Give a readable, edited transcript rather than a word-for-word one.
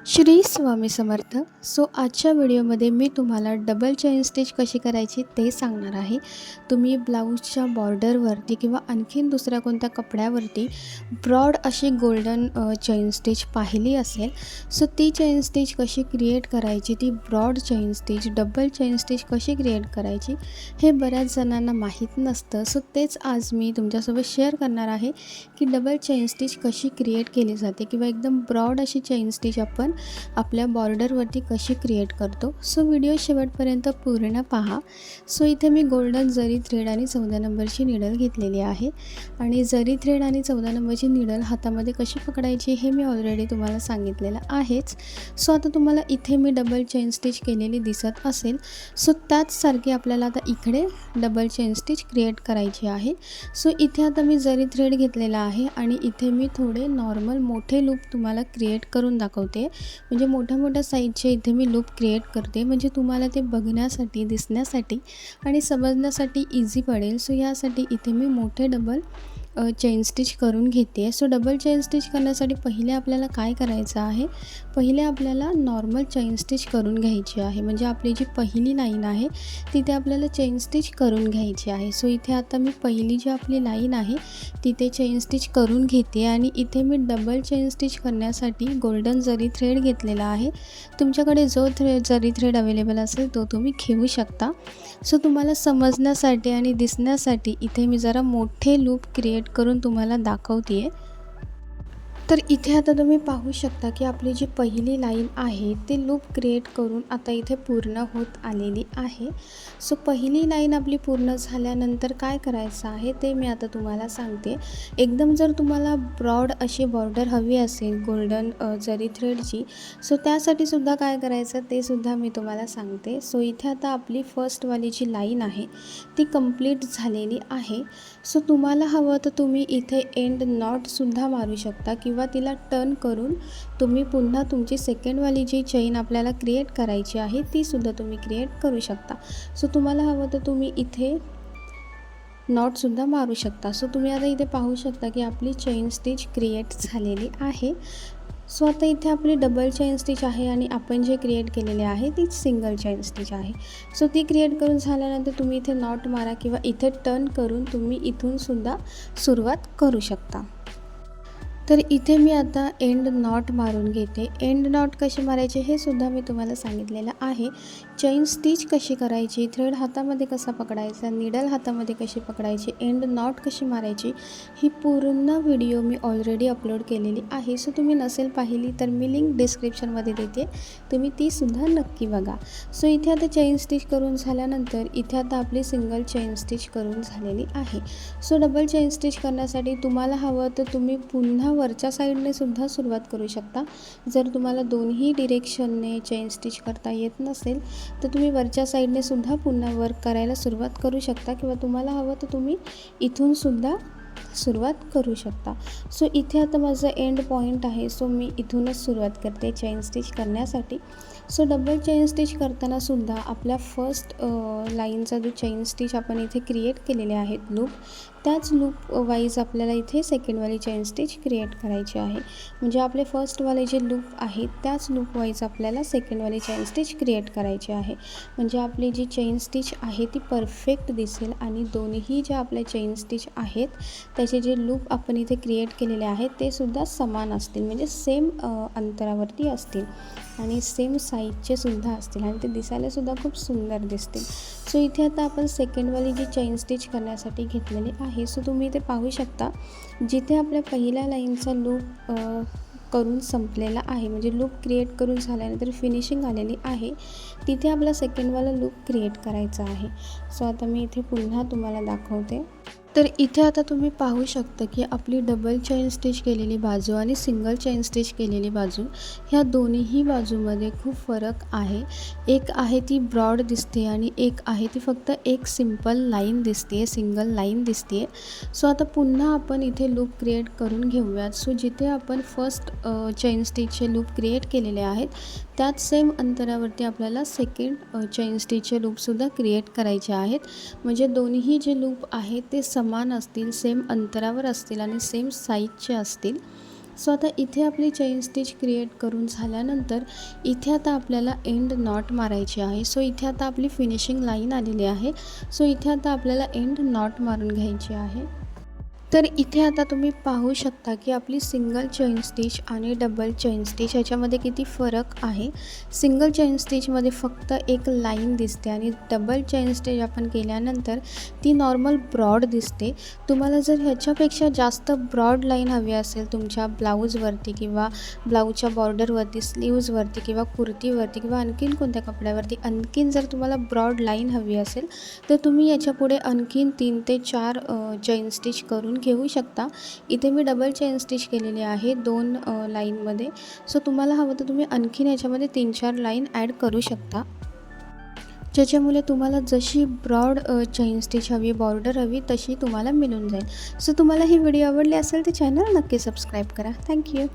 श्री स्वामी समर्थ. आजच्या व्हिडिओमध्ये मी तुम्हाला डबल चेन स्टिच कशी करायची ते सांगणार आहे. तुम्ही ब्लाऊजच्या बॉर्डरवरती किंवा आणखीन दुसऱ्या कोणत्या कपड्यावरती ब्रॉड अशी गोल्डन चेन स्टिच पाहिली असेल. ती चेन स्टिच कशी क्रिएट करायची, ती broad chain stitch, double chain stitch कशी क्रिएट करायची हे बऱ्याच जणांना माहीत नसतं. तेच आज मी तुमच्यासोबत शेअर करणार आहे की डबल चेन स्टिच कशी क्रिएट केली जाते किंवा एकदम ब्रॉड अशी चेन स्टिच आपण आपल्या बॉर्डरवरती कशी क्रिएट करतो. व्हिडिओ शेवटपर्यंत पूर्ण पहा. इथे मी गोल्डन जरी थ्रेड आणि 14 नंबरची निडल घेतलेली आहे आणि जरी थ्रेड आणि 14 नंबरची निडल हातामध्ये कशी पकडायची हे मी ऑलरेडी तुम्हाला सांगितलेलं आहेच. आता तुम्हाला इथे मी डबल चेन स्टिच केलेली दिसत असेल. त्याच सारखी आपल्याला आता इकडे डबल चेन स्टिच क्रिएट करायची आहे. इथे आता मी जरी थ्रेड घेतलेला आहे आणि इथे मी थोडे नॉर्मल मोठे लूप तुम्हाला क्रिएट करून दाखवते. म्हणजे मोठ्या साईजचे इथे मी लूप क्रिएट करते, म्हणजे तुम्हाला ते बघण्यासाठी, दिसण्यासाठी आणि समजण्यासाठी इझी पडेल. यासाठी इथे मी मोठे डबल चेन स्टिच करून घेते. डबल चेन स्टिच करण्यासाठी पहिले आपल्याला काय करायचं आहे, पहिले आपल्याला नॉर्मल चेन स्टिच करून घ्यायची आहे. म्हणजे आपली जी पहिली लाईन आहे तिथे आपल्याला चेन स्टिच करून घ्यायची आहे. इथे आता मी पहिली जी आपली लाईन आहे तिथे चेन स्टिच करून घेते आणि इथे मी डबल चेन स्टिच करण्यासाठी गोल्डन जरी थ्रेड घेतलेला आहे. तुमच्याकडे जो जरी थ्रेड अवेलेबल असेल तो तुम्ही घेऊ शकता. तुम्हाला समजण्यासाठी आणि दिसण्यासाठी इथे मी जरा मोठे लूप क्रिएट करून तुम्हाला दाखवते आहे. तर इथे आता तुम्ही पाहू शकता की आपली जी पहिली लाईन आहे ती लूप क्रिएट करून आता इथे पूर्ण होत आलेली आहे. पहिली लाईन आपली पूर्ण झाल्यानंतर काय करायचं आहे ते मी आता तुम्हाला सांगते. एकदम जर तुम्हाला ब्रॉड अशी बॉर्डर हवी असेल गोल्डन जरी थ्रेडची, त्यासाठी सुद्धा काय करायचं ते सुद्धा मी तुम्हाला सांगते. इथे आता आपली फर्स्टवाली जी लाईन आहे ती कंप्लीट झालेली आहे. तुम्हाला हवं तर तुम्ही इथे एंड नॉटसुद्धा मारू शकता किंवा तिला टर्न करून तुम्ही पुन्हा तुमची सेकंडवाली जी चेन आपल्याला क्रिएट करायची आहे ती सुद्धा तुम्ही क्रिएट करू शकता. तुम्हाला हवं तर तुम्ही इथे नॉटसुद्धा मारू शकता. तुम्ही आता इथे पाहू शकता की आपली चेन स्टिच क्रिएट झालेली आहे. आता इथे आपली डबल चेन स्टिच आहे आणि आपण जे क्रिएट केलेले आहे ती सिंगल चेन स्टिच आहे. ती क्रिएट करून झाल्यानंतर तुम्ही इथे नॉट मारा किंवा इथे टर्न करून तुम्ही इथून सुद्धा सुरुवात करू शकता. तर इथे मी आता एंड नॉट मारून घेते. एंड नॉट कशी मारायची हे सुद्धा मी तुम्हाला सांगितलेलं आहे. चेन स्टिच कशी करायची, थ्रेड हातामध्ये कसा पकडायचा, निडल हातामध्ये कशी पकडायची, एंड नॉट कशी मारायची ही पूर्ण व्हिडिओ मी ऑलरेडी अपलोड केलेली आहे. तुम्ही नसेल पाहिली तर मी लिंक डिस्क्रिप्शनमध्ये देते, तुम्ही तीसुद्धा नक्की बघा. इथे आता चेन स्टिच करून झाल्यानंतर इथे आता आपली सिंगल चेन स्टिच करून झालेली आहे. डबल चेन स्टिच करण्यासाठी तुम्हाला हवं तर तुम्ही पुन्हा वरच्या साईडने सुद्धा सुरुवात करू शकता. जर तुम्हाला दोन्ही डिरेक्शनने चेन स्टिच करता येत नसेल तर तुम्ही वरच्या साईडने सुद्धा पुन्हा वर्क करायला सुरुवात करू शकता किंवा तुम्हाला हवं तर तुम्ही इथून सुद्धा सुरुवात करू शकता. इथे आता माझं एंड पॉईंट आहे. मी इथूनच सुरुवात करते चेन स्टिच करण्यासाठी. डबल चेन स्टिच करताना सुद्धा आपल्या फर्स्ट लाईनचा जो चेन स्टिच आपण इथे क्रिएट केलेले आहेत लूप, त्याच लूप वाईज आपल्याला इथे सेकंडवाली चेन स्टिच क्रिएट करायची आहे. म्हणजे आपले फर्स्टवाले जे लूप आहेत त्याच लूप वाईज आपल्याला सेकंडवाली चेन स्टिच क्रिएट करायची आहे. म्हणजे आपली जी चेन स्टिच आहे ती परफेक्ट दिसेल आणि दोन्ही ज्या आपल्या चेन स्टिच आहेत त्याचे जे लूप आपण इथे क्रिएट केलेले आहेत ते सुद्धा समान असतील, म्हणजे सेम अंतरावरती असतील आणि सेम साईजचे सुद्धा असतील आणि ते दिसायला सुद्धा खूप सुंदर दिसतील. इथे आता आपण सेकंडवाली जी चेन स्टिच करण्यासाठी घेतलेली आहे. तुम्ही इथे पाहू शकता जिथे आपल्या पहिल्या लाईनचा लूप करून संपलेला आहे, म्हणजे लूप क्रिएट करून झाल्यानंतर फिनिशिंग आलेली आहे, तिथे आपला सेकंडवाला लूप क्रिएट करायचा आहे. आता मी इथे पुन्हा तुम्हाला दाखवते. तर इथे आता तुम्ही पाहू शकता की आपली डबल चेन स्टिच केलेली बाजू आणि सिंगल चेन स्टिच केलेली बाजू ह्या दोन्ही बाजूमध्ये खूप फरक आहे. एक आहे ती ब्रॉड दिसते आणि एक आहे ती फक्त एक सिंपल लाईन दिसते, सिंगल लाईन दिसते. आता पुन्हा आपण इथे लूप क्रिएट करून घेऊयात. जिथे आपण फर्स्ट चेन स्टिचचे लूप क्रिएट केलेले आहेत त्याच सेम अंतरावरती आपल्याला सेकंड चेन स्टिचचे लूपसुद्धा क्रिएट करायचे आहेत. म्हणजे दोन्ही जे लूप आहेत ते समान असतील, सेम अंतरावर असतील आणि सेम साईजचे असतील. सो आता इथे आपली चेन स्टिच क्रिएट करून झाल्यानंतर इथे आता आपल्याला एंड नॉट मारायची आहे. सो इथे आता आपली फिनिशिंग लाईन आलेली आहे. सो इथे आता आपल्याला एंड नॉट मारून घ्यायची आहे. तर इथे आता तुम्ही पाहू शकता की आपली सिंगल चेन स्टिच आणि डबल चेन स्टिच ह्याच्यामध्ये किती फरक आहे. सिंगल चेन स्टिचमध्ये फक्त एक लाईन दिसते आणि डबल चेन स्टिच आपण केल्यानंतर ती नॉर्मल ब्रॉड दिसते. तुम्हाला जर ह्याच्यापेक्षा जास्त ब्रॉड लाईन हवी असेल तुमच्या ब्लाऊजवरती किंवा ब्लाऊजच्या बॉर्डरवरती, स्लीव्जवरती किंवा कुर्तीवरती किंवा आणखीन कोणत्या कपड्यावरती आणखीन जर तुम्हाला ब्रॉड लाईन हवी असेल तर तुम्ही याच्यापुढे आणखीन 3 ते 4 चेन स्टिच करून घेऊ शकता. इथे मी डबल चेन स्टिच केलेली आहे 2 लाईनमध्ये. सो तुम्हाला हवं तर तुम्ही आणखीन याच्यामध्ये 3-4 लाईन ॲड करू शकता, ज्याच्यामुळे तुम्हाला जशी ब्रॉड चेन स्टिच हवी, बॉर्डर हवी तशी तुम्हाला मिळून जाईल. सो तुम्हाला ही व्हिडिओ आवडली असेल तर चॅनल नक्की सबस्क्राईब करा. थँक्यू.